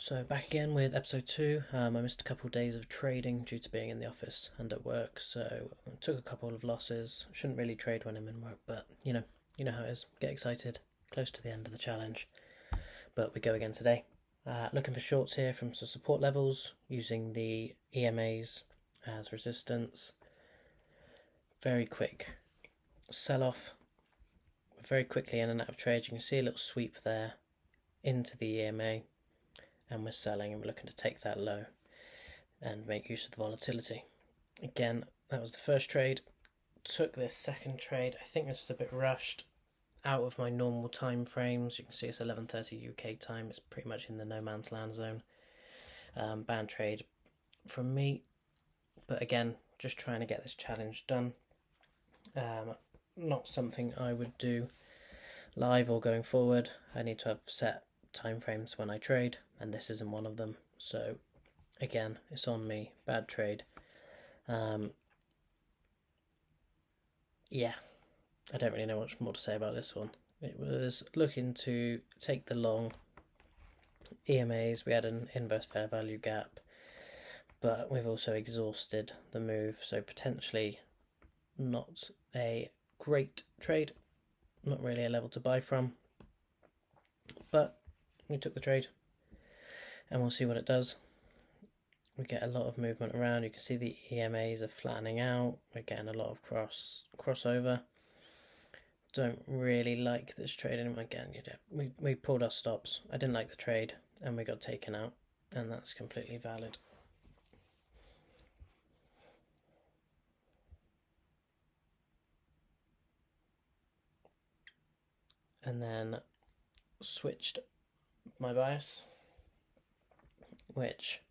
So back again with episode 2. I missed a couple of days of trading due to being in the office and at work, so I took a couple of losses. Shouldn't really trade when I'm in work, but you know how it is. Get excited, close to the end of the challenge. But we go again today. Looking for shorts here from some support levels, using the EMAs as resistance. Very quick sell off. Very quickly in and out of trade. You can see a little sweep there into the EMA. And we're selling and we're looking to take that low and make use of the volatility. Again, that was the first trade. Took this second trade. I think this was a bit rushed, out of my normal time frames. You can see it's 11:30 UK time. It's pretty much in the no man's land zone. Bad trade from me, but again, just trying to get this challenge done. Not something I would do live or going forward. I need to have set time frames when I trade, and this isn't one of them. So again, it's on me. Bad trade. Yeah, I don't really know much more to say about this one. It was looking to take the long EMAs. We had an inverse fair value gap, but we've also exhausted the move, so potentially not a great trade. Not really a level to buy from, but we took the trade and we'll see what it does. We get a lot of movement around. You can see the EMAs are flattening out. We're getting a lot of crossover. Don't really like this trade anymore. Again, we pulled our stops. I didn't like the trade and we got taken out, and that's completely valid. And then switched my bias, which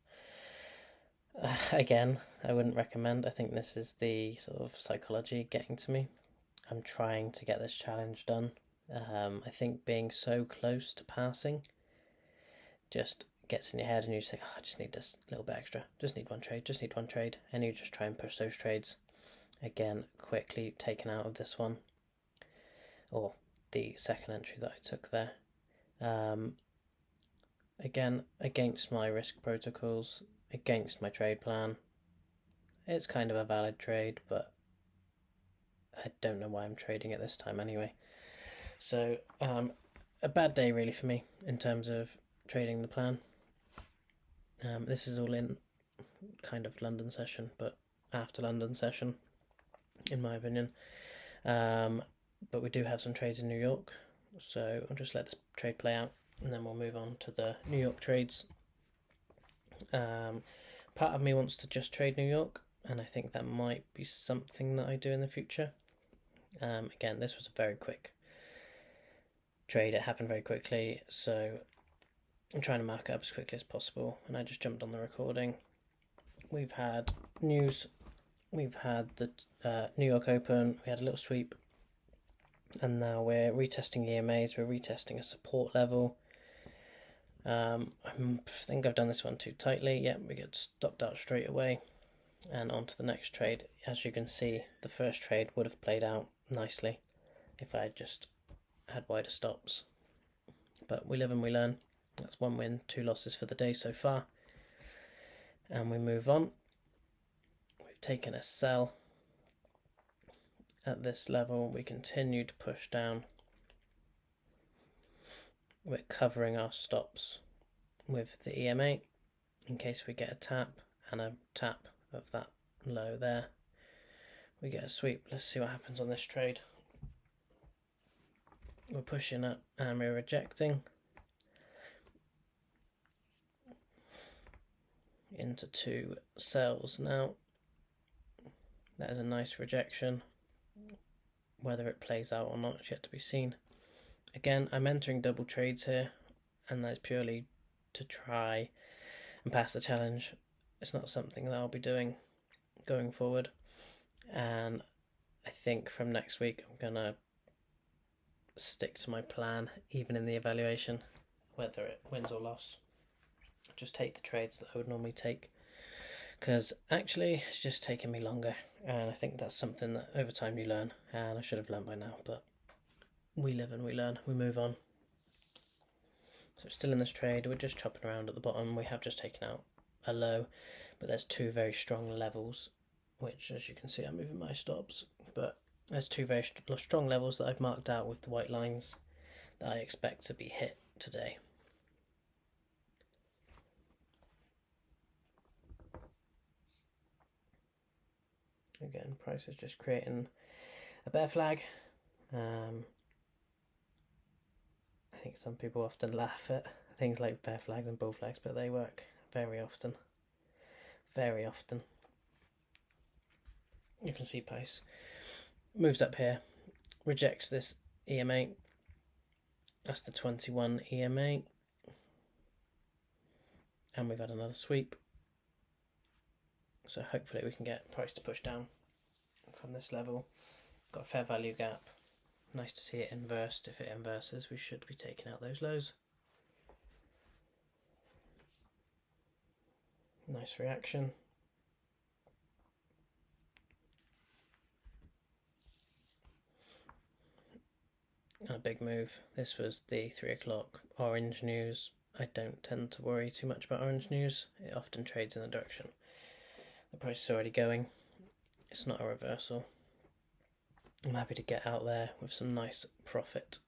again I wouldn't recommend. I think this is the sort of psychology getting to me. I'm trying to get this challenge done. I think being so close to passing just gets in your head, and you just think, I just need this little bit extra, just need one trade, and you just try and push those trades. Again, quickly taken out of this one, or the second entry that I took there. Again, against my risk protocols, against my trade plan. It's kind of a valid trade, but I don't know why I'm trading it this time anyway. So, a bad day really for me in terms of trading the plan. This is all in kind of London session, but after London session, in my opinion. But we do have some trades in New York, so I'll just let this trade play out, and then we'll move on to the New York trades. Part of me wants to just trade New York, and I think that might be something that I do in the future. Again, this was a very quick trade. It happened very quickly, so I'm trying to mark it up as quickly as possible, and I just jumped on the recording. We've had news. We've had the New York Open. We had a little sweep, and now we're retesting EMAs. We're retesting a support level. I think I've done this one too tightly. Yeah, we get stopped out straight away, and on to the next trade. As you can see, the first trade would have played out nicely if I had just had wider stops, but we live and we learn. That's 1 win, 2 losses for the day so far, and we move on. We've taken a sell at this level. We continue to push down. We're covering our stops with the EMA in case we get a tap, and a tap of that low there. We get a sweep. Let's see what happens on this trade. We're pushing up and we're rejecting into 2 sells now. That is a nice rejection. Whether it plays out or not is yet to be seen. Again, I'm entering double trades here, and that's purely to try and pass the challenge. It's not something that I'll be doing going forward, and I think from next week I'm gonna stick to my plan, even in the evaluation, whether it wins or loss. Just take the trades that I would normally take, because actually it's just taking me longer, and I think that's something that over time you learn, and I should have learned by now, but we live and we learn, we move on. So still in this trade, we're just chopping around at the bottom. We have just taken out a low, but there's two very strong levels, which, as you can see, I'm moving my stops, but there's two very strong levels that I've marked out with the white lines that I expect to be hit today. Again, price is just creating a bear flag. I think some people often laugh at things like bear flags and bull flags, but they work very often. Very often. You can see price moves up here, rejects this EMA. That's the 21 EMA. And we've had another sweep. So hopefully we can get price to push down from this level. Got a fair value gap. Nice to see it inversed. If it inverses, we should be taking out those lows. Nice reaction. And a big move. This was the 3 o'clock orange news. I don't tend to worry too much about orange news. It often trades in the direction the price is already going. It's not a reversal. I'm happy to get out there with some nice profit